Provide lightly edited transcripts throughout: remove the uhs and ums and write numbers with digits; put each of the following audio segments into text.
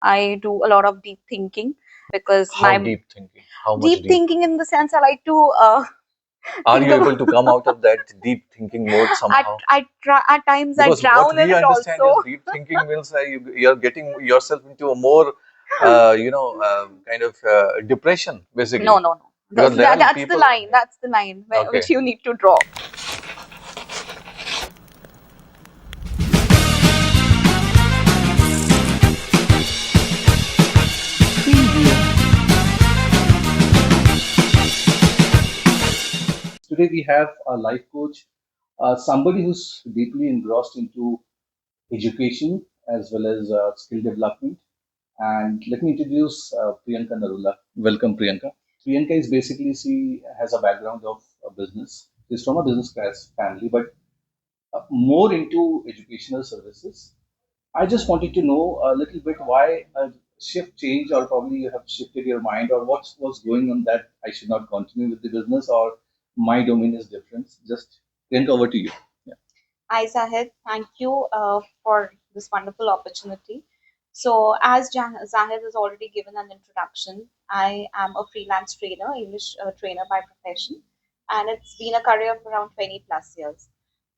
I do a lot of deep thinking because How my deep thinking? How much deep deep? thinking in the sense I like to Are think you about able to come out of that deep thinking mode somehow? at times I Because what drown in we it understand also. is deep thinking means you're getting yourself into a more, kind of depression, No, basically. no, no. Because there are That's the people. line. That's the line which Okay. you need to draw. Today we have a life coach, somebody who's deeply engrossed into education as well as skill development. And let me introduce Priyanka Narula. Welcome, Priyanka. Priyanka is basically, she has a background of business. She's from a business class family, but more into educational services. I just wanted to know a little bit why a shift change, or probably you have shifted your mind, or what's going on that I should not continue with the business, or my domain is different. Just Priyanka, over to you. Yeah. Hi, Zahid. Thank you for this wonderful opportunity. So, as Zahid has already given an introduction, I am a freelance trainer, English trainer by profession, and it's been a career of around 20 plus years.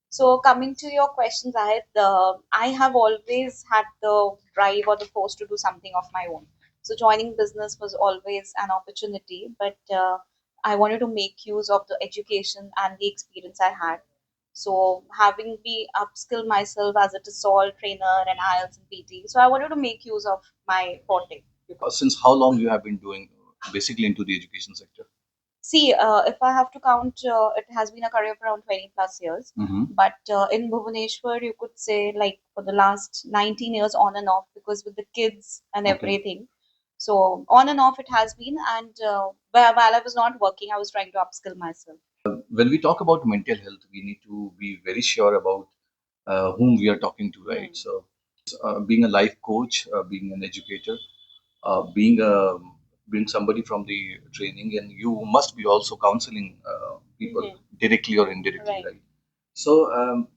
So, coming to your questions, I have always had the drive or the force to do something of my own. So, joining business was always an opportunity, but I wanted to make use of the education and the experience I had. So, having be upskill myself as a TESOL trainer and IELTS and PT, so I wanted to make use of my forte. Since how long you have been doing basically into the education sector? See, if I have to count, it has been a career of around 20 plus years. But in Bhubaneswar, you could say like for the last 19 years on and off because with the kids and Okay. everything. So on and off it has been. And while I was not working, I was trying to upskill myself. When we talk about mental health, we need to be very sure about whom we are talking to, right? So, being a life coach, being an educator, being somebody from the training, and you must be also counseling people directly or indirectly, Right. right? So,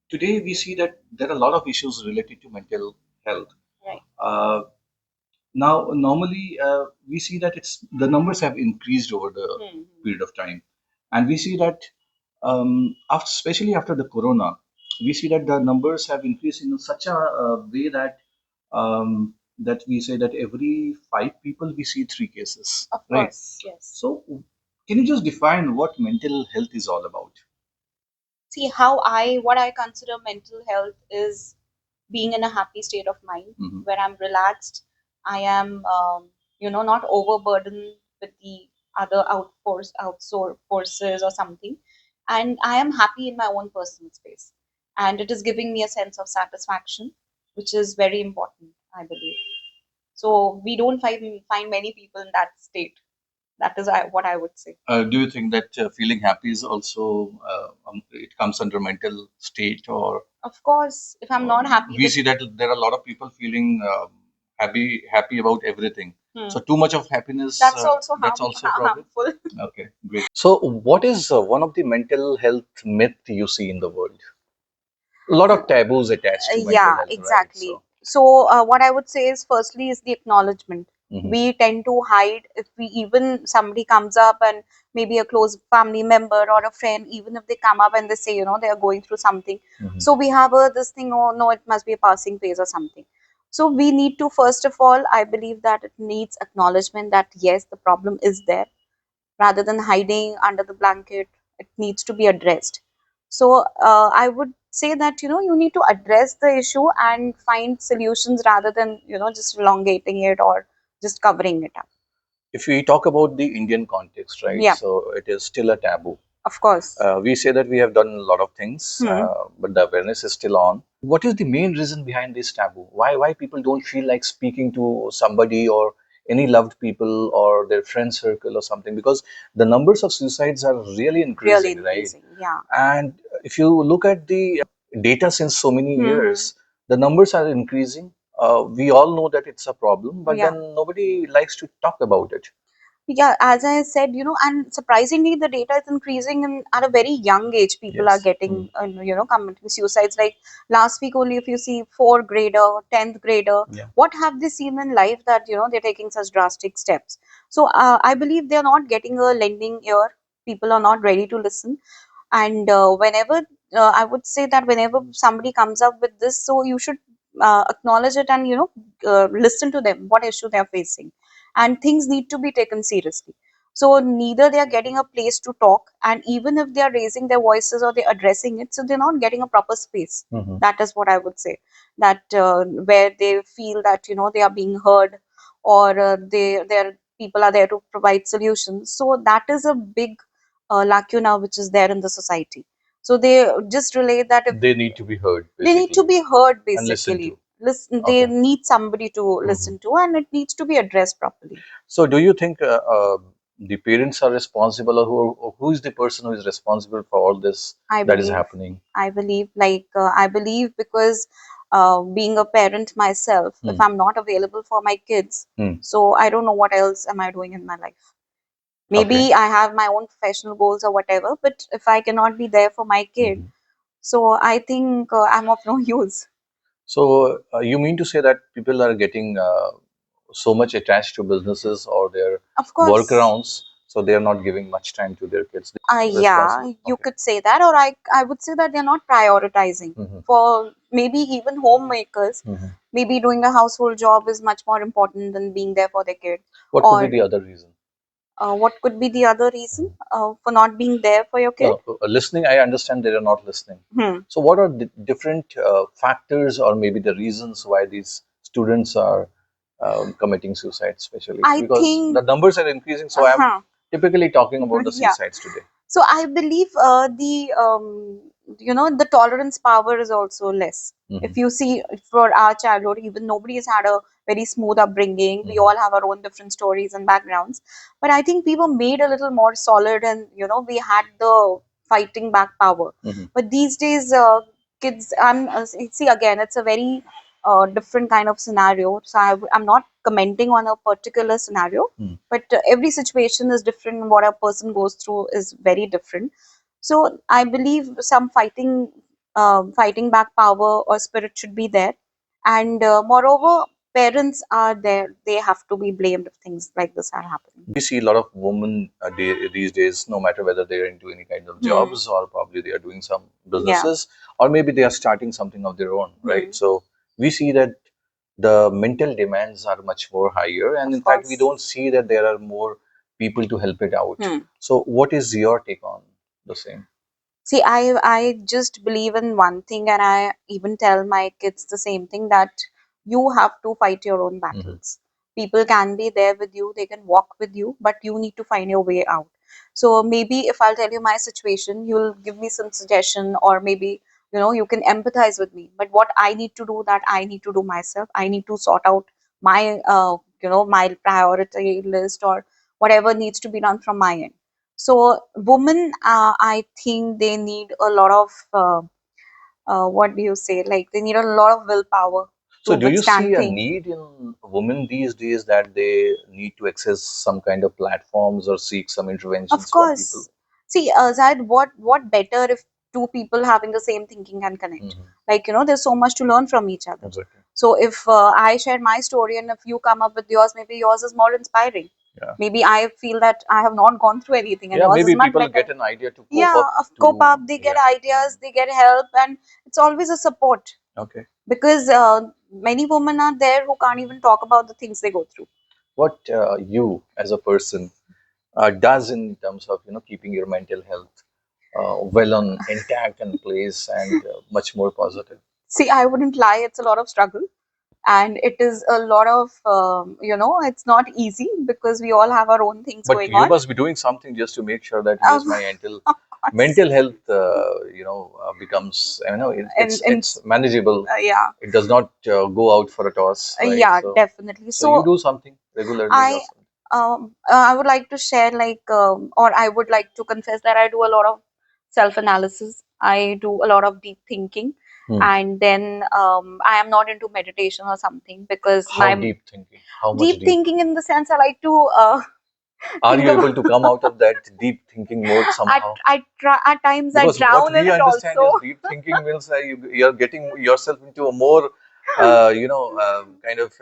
today we see that there are a lot of issues related to mental health. Right. Now, normally we see that the numbers have increased over the period of time, and we see that especially after the corona, we see that the numbers have increased in such a way that that we say that every 5 people we see 3 cases, Of right? course, yes. So, can you just define what mental health is all about? See, what I consider mental health is being in a happy state of mind where I'm relaxed. I am, not overburdened with the other outsource forces or something. And I am happy in my own personal space. And it is giving me a sense of satisfaction, which is very important, I believe. So we don't find many people in that state. That is what I would say. Do you think that feeling happy is also it comes under mental state, or Of course, if I'm not happy we with see that there are a lot of people feeling happy about everything. So too much of happiness, that's also a problem. harmful. Okay, great. So, what is one of the mental health myth you see in the world? A lot of taboos attached to mental Yeah, health, right? exactly. So, So, what I would say is, firstly, is the acknowledgement. mhm. We tend to hide if we even somebody comes up and maybe a close family member or a friend, even if they come up and they say, they are going through something. So we have this thing, oh no, it must be a passing phase or something. So we need to, first of all, I believe that it needs acknowledgement that yes, the problem is there rather than hiding under the blanket. It needs to be addressed. So I would say that you need to address the issue and find solutions rather than just elongating it or just covering it up. If we talk about the Indian context, right? Yeah. So it is still a taboo. Of course. We say that we have done a lot of things, but the awareness is still on. What is the main reason behind this taboo? Why people don't feel like speaking to somebody or any loved people or their friend circle or something? Because the numbers of suicides are really increasing, right? Yeah. And if you look at the data since so many years, the numbers are increasing. We all know that it's a problem, but Yeah. then nobody likes to talk about it. Yeah, as I said, and surprisingly, the data is increasing at a very young age. People are Yes. Mm. getting, committing suicides. Like last week only, if you see fourth grader, 10th grader, Yeah. what have they seen in life that, they're taking such drastic steps? So I believe they're not getting a lending ear. People are not ready to listen. And whenever, I would say that whenever somebody comes up with this, so you should acknowledge it and, listen to them, what issue they're facing, and things need to be taken seriously. So neither they are getting a place to talk, and even if they are raising their voices or they're addressing it, so they're not getting a proper space. Mhm. That is what I would say. That where they feel that, they are being heard, or their people are there to provide solutions. So that is a big lacuna which is there in the society. So they just relate that if They need to be heard, they need to basically, be heard, and listened basically. to. Listen, they Okay. need somebody to Mhm. listen to, and it needs to be addressed properly. So, do you think the parents are responsible, or who is the person who is responsible for all this I that is believe. happening? I believe because being a parent myself, if Hmm. I'm not available for my kids, Hmm. so I don't know what else am I doing in my life. Okay. Maybe I have my own professional goals or whatever, but if I cannot be there for my kid, Mhm. so I think I'm of no use. So, you mean to say that people are getting so much attached to businesses or their Of course. workarounds, so they are not giving much time to their kids? Yeah, Responsible. you Okay. could say that, or I would say that they're not prioritizing. Hmm. For maybe even homemakers, Hmm. maybe doing a household job is much more important than being there for their kid. What could be Or the other reason? what could be the other reason for not being there for your kid? No, listening, I understand they are not listening. Hmm. So, what are the different factors or maybe the reasons why these students are committing suicide, especially? I Because the think, numbers are increasing, so I'm uh-huh. typically talking about the Yeah. suicides today. So I believe the tolerance power is also less. Hmm. If you see for our childhood, even nobody has had a very smooth upbringing. We Hmm. all have our own different stories and backgrounds. But I think we were made a little more solid, and we had the fighting back power. Hmm. But these days, kids, see again, it's a very different kind of scenario. So I'm not commenting on a particular scenario, Hmm. but every situation is different, and what a person goes through is very different. So I believe some fighting back power or spirit should be there. And moreover, parents are there, they have to be blamed if things like this are happening. We see a lot of women these days, no matter whether they're into any kind of Hmm. jobs or probably they are doing some Yeah. businesses or maybe they are starting something of their own, right? Hmm. So we see that the mental demands are much more higher, and Of in fact, we course. don't see that there are more people to help it out. Hmm. So, what is your take on the same? See, I just believe in one thing, and I even tell my kids the same thing, that you have to fight your own Hmm. battles. People can be there with you, they can walk with you, but you need to find your way out. So maybe if I'll tell you my situation, you'll give me some suggestion, or maybe you can empathize with me. But what I need to do, that I need to do myself. I need to sort out my my priority list, or whatever needs to be done from my end. So women, I think they need a lot of what do you say? Like they need a lot of willpower So, to do you see withstand a things. need in women these days that they need to access some kind of platforms or seek some Of interventions from people? course. See, Zahid, what better if two people having the same thinking can connect? Hmm. Like, there's so much to learn from each other. Exactly. So if I share my story and if you come up with yours, maybe yours is more inspiring. Yeah. Maybe I feel that I have not gone through anything and Yeah, yours is maybe much people better. get an idea to cope Yeah, up of cope to, up, they get yeah. ideas, they get help, and it's always a support. Okay. Because many women are there who can't even talk about the things they go through. What you as a person does in terms of keeping your mental health well on intact and place and much more positive. See, I wouldn't lie, it's a lot of struggle, and it is a lot of it's not easy because we all have our own things But going you on. must be doing something just to make sure that yes, Um, my mental of course. mental health becomes And it's manageable. yeah, It does not go out for a toss, right? yeah, So definitely. so you So do something regularly or I something. I would like to share, like, or I would like to confess that I do a lot of self analysis. I do a lot of deep thinking, Hmm. and then I am not into meditation or something, because How my deep thinking? How much deep deep? thinking in the sense I like to Are think you able about to come out of that deep thinking mode at somehow? I try at times I Because what drown in we it understand also. is deep thinking means you're getting yourself into a more, kind of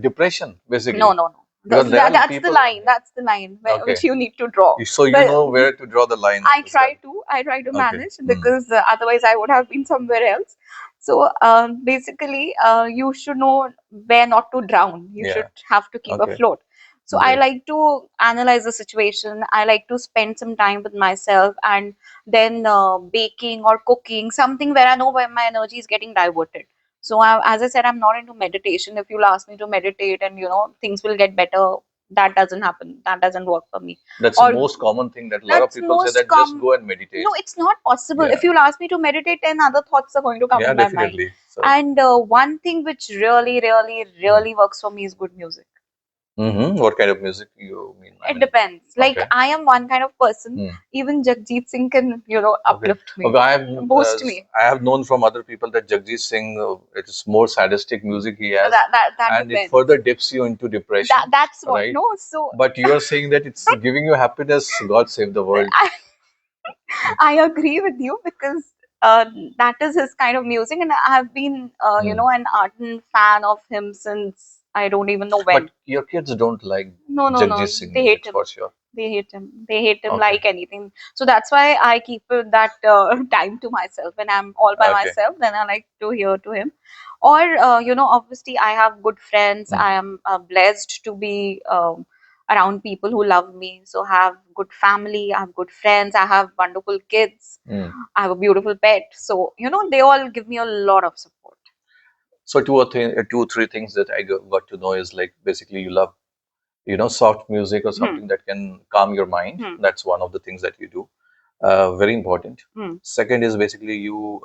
depression, No, basically. no, no. Because there are That's the people, line. That's the line which okay, you need to draw. so you But know where to draw the line I as well. try to. I try to Okay. manage Hmm. because otherwise I would have been somewhere else. So basically, you should know where not to drown. You should Yeah. have to keep Okay. afloat. So I Great. like to analyze the situation. I like to spend some time with myself and then baking or cooking something where I know where my energy is getting diverted. So as I said, I'm not into meditation. If you'll ask me to meditate and things will get better, that doesn't happen. That doesn't work for me. That's the Or most common thing that a lot of that's people say, most that just common. go and meditate. No, it's not possible. If Yeah. you'll ask me to meditate, 10 other thoughts are going to come Yeah, in my mind. definitely. So, And one thing which really, really, really works for me is good music. what kind of music you mean? I It mean, depends. Like, okay. I am one kind of person, Hmm. even Jagjit Singh can, Okay. uplift me, Okay, boost me. I have known from other people that Jagjit Singh, it is more sadistic music he has, That and it depends. further dips you into depression, That's what, right? no? So But you are saying that it's giving you happiness. God save the world. I, I agree with you because that is his kind of music, and I have been, Hmm. an ardent fan of him since I don't even know But when. your kids don't like No, no, Jagjit no. Singh They hate music him. for sure. They hate him. They hate him Okay. like anything. So that's why I keep that time to myself. When I'm all by Okay. myself, then I like to hear to him. Or, obviously, I have good friends. Hmm. I am blessed to be around people who love me. So I have good family. I have good friends. I have wonderful kids. Hmm. I have a beautiful pet. So, they all give me a lot of support. So two or three things that I got to know is, like, basically you love, soft music or Hmm. something that can calm your mind. Hmm. That's one of the things that you do. Very important. Hmm. Second is basically you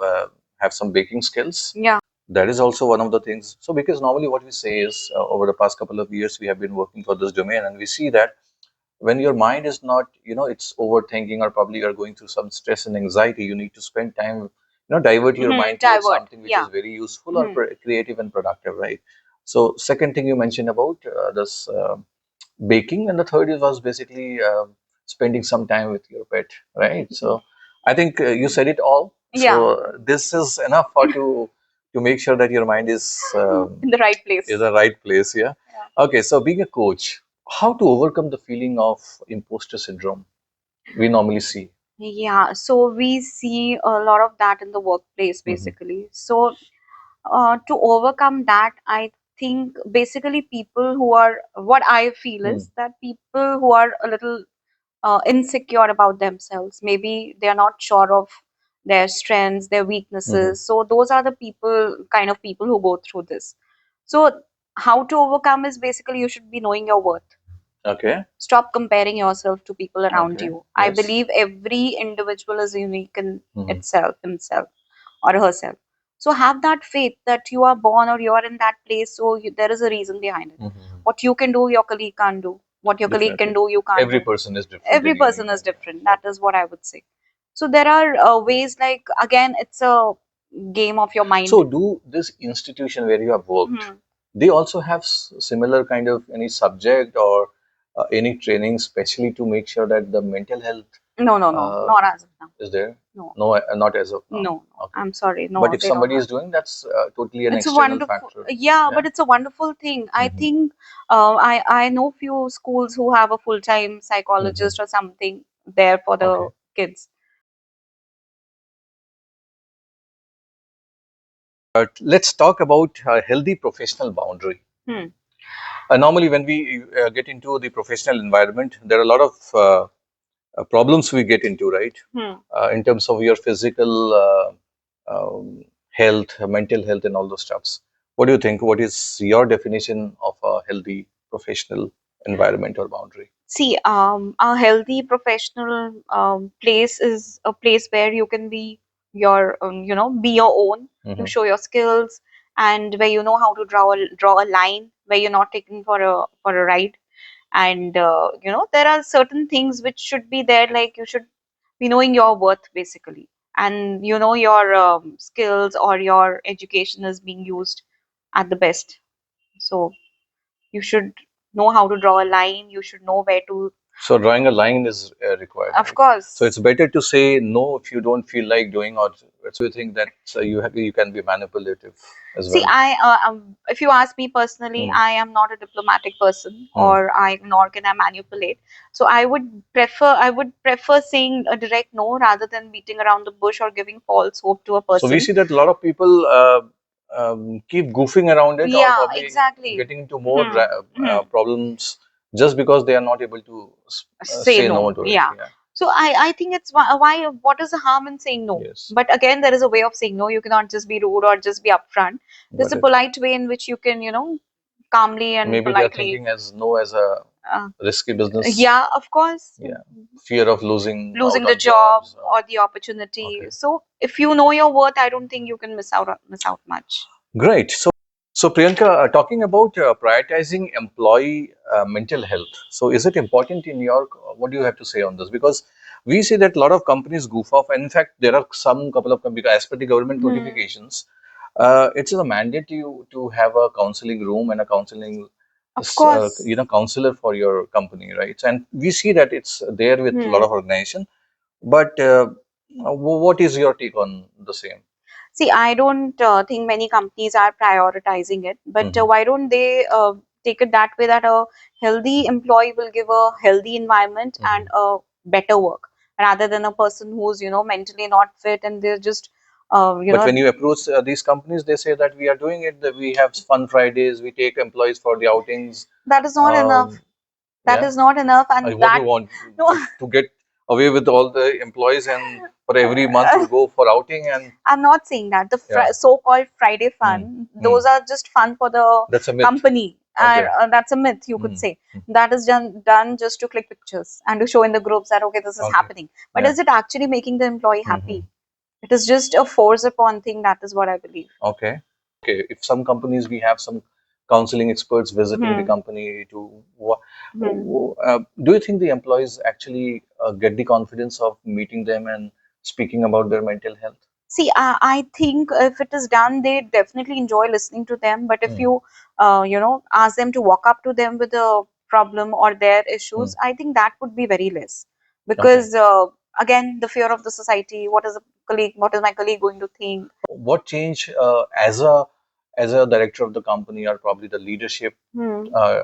have some baking skills. Yeah. That is also one of the things. So, because normally what we say is, over the past couple of years, we have been working for this domain, and we see that when your mind is not, it's overthinking, or probably you're going through some stress and anxiety, you need to spend time, divert your Hmm. mind towards Divert. something which is Yeah. very useful or Hmm. creative and productive, right? So, second thing you mentioned about this baking, and the third is was basically spending some time with your pet, right? So, I think you said it all. Yeah. So, this is enough for to make sure that your mind In the right is place. the right place. Yeah. Yeah. Okay. So, being a coach, how to overcome the feeling of imposter syndrome we normally see? Yeah, so we see a lot of that in the workplace Hmm. basically. So, to overcome that, I think basically people who are, what I feel Hmm. is that people who are a little insecure about themselves, maybe they are not sure of their strengths, their Hmm. weaknesses. So, those are the kind of people who go through this. So, how to overcome is basically you should be knowing your worth. Okay. Stop comparing yourself to people around Okay. you. I Yes. believe every individual is unique in Hmm. itself, himself or herself. So have that faith that you are born or you are in that place. So there is a reason behind it. Hmm. What you can do, your colleague can't do. What your colleague can Definitely. do, you can't Every do. person is different Every and unique. person is different. That is what I would say. So there are ways like, again, it's a game of your So, mind. do this institution where you have worked, Hmm. they also have similar kind of any subject or any training, specially to make sure that the mental health No, no, no, uh, not as of now. is there? No, No, not as of now. no, no. Okay. I'm sorry. But No, if they don't somebody have. is doing, that's totally an It's a external wonderful, factor. yeah, Yeah. but it's a wonderful thing. I Hmm. think I know few schools who have a full-time Hmm. psychologist or something there for the Okay. kids. But let's talk about a healthy professional boundary. Hmm. Normally, when we get into the professional environment, there are a lot of problems we get into, right? Hmm. In terms of your physical health, mental health, and all those stuffs. What do you think? What is your definition of a healthy professional environment or boundary? See, a healthy professional place is a place where you can be be your own. You Hmm. show your skills, and where you know how to draw a line, where you're not taken for a ride. And there are certain things which should be there, like you should be knowing your worth basically, and your skills or your education is being used at the best. So you should know how to draw a line. You should know where to So drawing a line is required, Of right? course. So it's better to say no if you don't feel like doing, or so you think that you can be manipulative as See, well. if you ask me personally, Mm. I am not a diplomatic person, Mm. nor can I manipulate. So I would prefer saying a direct no rather than beating around the bush or giving false hope to a So we person. see that a lot of people keep goofing around it, or Yeah, probably exactly. getting into more Hmm. Hmm. problems just because they are not able to Say say no no. to it. Yeah. Yeah. So I think it's why what is the harm in saying no? Yes. But again, there is a way of saying no. You cannot just be rude or just be upfront. There's Got a it. polite way in which you can, calmly and Maybe they are politely. thinking as no as a Uh, risky business. yeah, of course. Yeah. Fear of losing out Losing the on job jobs. or the opportunity. Okay. So if you know your worth, I don't think you can miss out much. Great. So Priyanka, talking about prioritizing employee mental health. So is it important in your, what do you have to say on this? Because we see that a lot of companies goof off. And in fact, there are some couple of companies, as per the government Hmm. notifications, it's a mandate to have a counseling room and a counseling, Of course. counselor for your company, right? And we see that it's there with a lot Hmm. of organization. But what is your take on the same? See, I don't think many companies are prioritizing it, but Hmm. why don't they take it that way that a healthy employee will give a healthy environment and Hmm. a better work rather than a person who's, mentally not fit and they're just, But when you approach these companies, they say that we are doing it, that we have fun Fridays, we take employees for the outings. that is not enough. Um, That yeah, is not enough, and what do you that, want no, to get away with all the employees and for every month you go for outing and I'm not saying that. The yeah, so-called Friday hmm, fun, hmm. those are just fun for the That's a myth. company. And Okay. that's a myth, you could Hmm. say. Hmm. That is done just to click pictures and to show in the groups that, okay, this is Okay. happening. But Yeah. is it actually making the employee Hmm. happy? It is just a force upon thing. That is what I believe. Okay. Okay. If some companies we have some counseling experts visiting the Hmm. company to Hmm. do you think the employees actually get the confidence of meeting them and speaking about their mental health? See, I think if it is done, they definitely enjoy listening to them. But if Hmm. you, ask them to walk up to them with a problem or their Hmm. issues, I think that would be very less. Okay. Because again, the fear of the society. What is my colleague going to think? What change as a director of the company or probably the leadership Hmm. uh,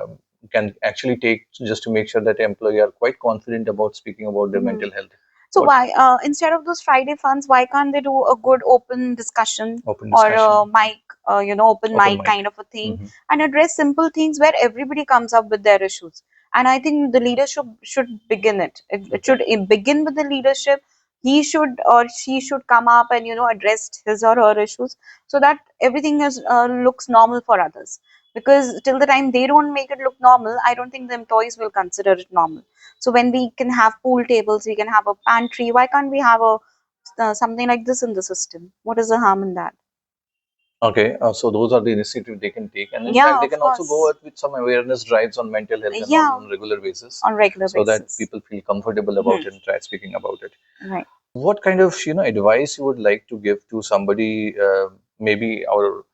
can actually take just to make sure that employee are quite confident about speaking about their Hmm. mental health? So What why, instead of those Friday funs, why can't they do a good open discussion open or a discussion, mic, open open mic mic? kind of a thing, Hmm. and address simple things where everybody comes up with their issues. And I think the leadership should begin it. It Okay. should begin with the leadership. He should or she should come up and address his or her issues so that everything is looks normal for others. Because till the time they don't make it look normal, I don't think the employees will consider it normal. So when we can have pool tables, we can have a pantry. Why can't we have a something like this in the system? What is the harm in that? Okay, so those are the initiatives they can take, and in fact, Yeah, they of can also go course. out with some awareness drives on mental health and all Yeah, on a regular basis, on regular so that basis. people feel comfortable about Mhm. it and try speaking about it. Right. What kind of advice you would like to give to somebody, maybe our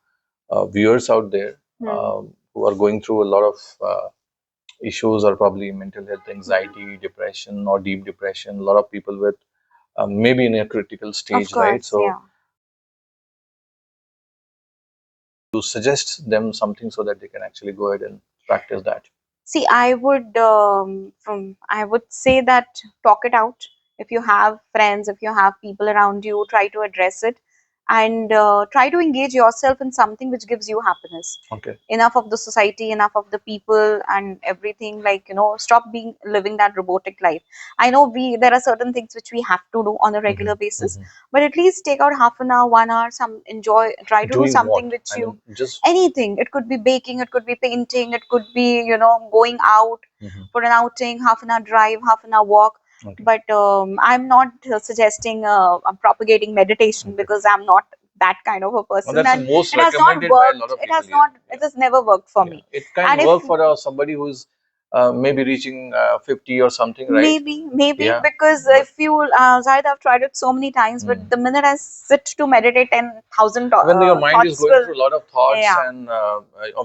viewers out there Hmm. who are going through a lot of issues or probably mental health, Hmm. anxiety, depression, or deep depression? A lot of people with maybe in a critical Of stage, right? course, So yeah. to suggest them something so that they can actually go ahead and practice that. See, I would say that talk it out. If you have friends, if you have people around you, try to address it and try to engage yourself in something which gives you happiness. Okay. Enough of the society, enough of the people and everything. Like stop being living that robotic life. I know we there are certain things which we have to do on a Hmm. regular basis, Hmm. but at least take out half an hour, 1 hour, some enjoy, try to do Doing something what? which I you mean, just. anything. It could be baking, it could be painting, it could be going out Hmm. for an outing, half an hour drive, half an hour walk. Okay. But I'm not suggesting I'm propagating meditation Okay. because I'm not that kind of a Well, person, that's the and most it has not recommended by a lot worked. of people. Yeah. It Yeah. has never worked for Yeah. me. It can And if work for somebody who's maybe reaching 50 or something, right? maybe Yeah. because But if you Zahid, I've tried it so many times, but mm, the minute I sit to meditate, 10,000 when your mind is thoughts going will, through a lot of thoughts yeah. and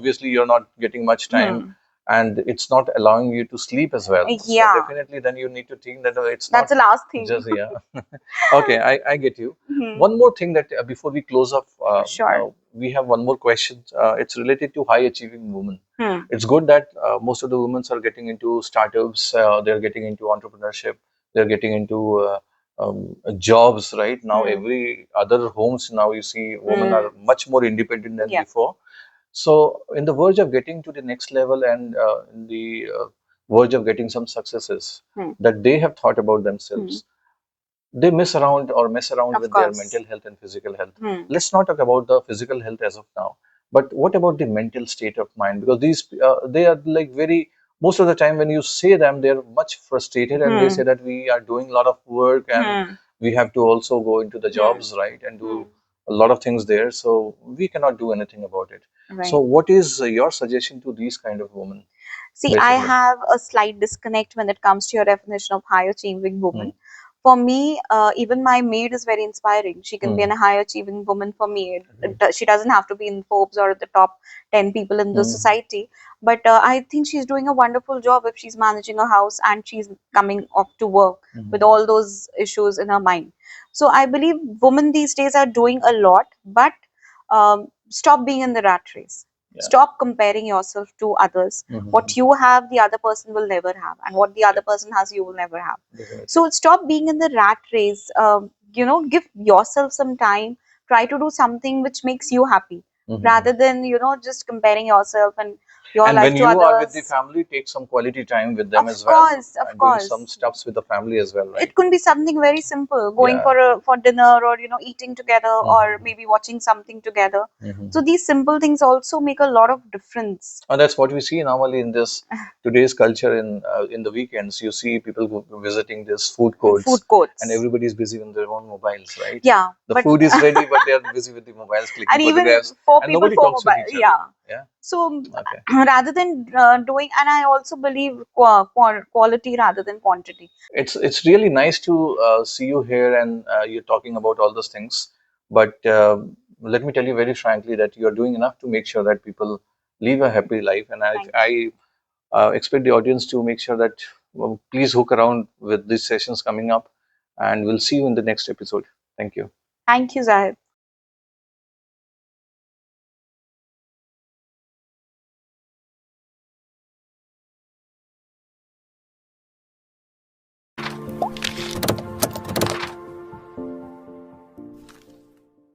obviously you're not getting much time, Hmm. and it's not allowing you to sleep as well. So Yeah, definitely, then you need to think that it's that's not the last thing. just, yeah. Okay, I get you. Mhm. One more thing that before we close up, Sure. we have one more question. It's related to high achieving women. Hmm. It's good that most of the women are getting into startups, they're getting into entrepreneurship, they're getting into jobs, right? Now, Hmm. every other homes now you see women Hmm. are much more independent than Yeah. before. So, in the verge of getting to the next level and in the verge of getting some successes Hmm. that they have thought about Hmm. themselves, they mess around Of with their course. mental health and physical health. Hmm. Let's not talk about the physical health as of now, but what about the mental state of mind? Because these they are like very, most of the time when you say them, they're much frustrated and they Hmm. say that we are doing a lot of work and Hmm. we have to also go into the Hmm. jobs, right, and Hmm. do a lot of things there. So we cannot do anything about it. So Right. what is your suggestion to these kind of women, See, I basically? have a slight disconnect when it comes to your definition of high achieving Hmm. woman. For me, even my maid is very inspiring. She can be Hmm. a high achieving woman for me. Okay. She doesn't have to be in Forbes or the top 10 people in the Hmm. society. But I think she's doing a wonderful job if she's managing a house and she's coming off to work with Hmm. all those issues in her mind. So I believe women these days are doing a lot, but stop being in the rat race. Yeah. Stop comparing yourself to others. Hmm. What you have, the other person will never have, and what the other person has, you will never have. Definitely. So stop being in the rat race. Give yourself some time. Try to do something which makes you happy, Hmm. rather than just comparing yourself and your And life when to you are with the others. family, take some quality time with them Of as well course, of and doing some course. stuffs with the family as well, right? It could be something very simple, going Yeah. for dinner, or eating together, or Hmm. maybe watching something together. So Hmm. these simple things also make a lot of difference. And that's what we see normally in this today's culture. In the weekends, you see people visiting these food courts, Food and courts. everybody is busy on their own mobiles, right? Yeah, The but food is ready, but they are busy with the mobiles, clicking and even photographs, four and people, nobody four talks with mobile. each other. Yeah. Yeah. So Okay. rather than doing, and I also believe quality rather than quantity. It's really nice to see you here and you're talking about all those things. But let me tell you very frankly that you are doing enough to make sure that people live a happy life. And Thank I expect the audience to make sure that, well, please hook around with these sessions coming up, and we'll see you in the next episode. Thank you. Thank you, Zahid.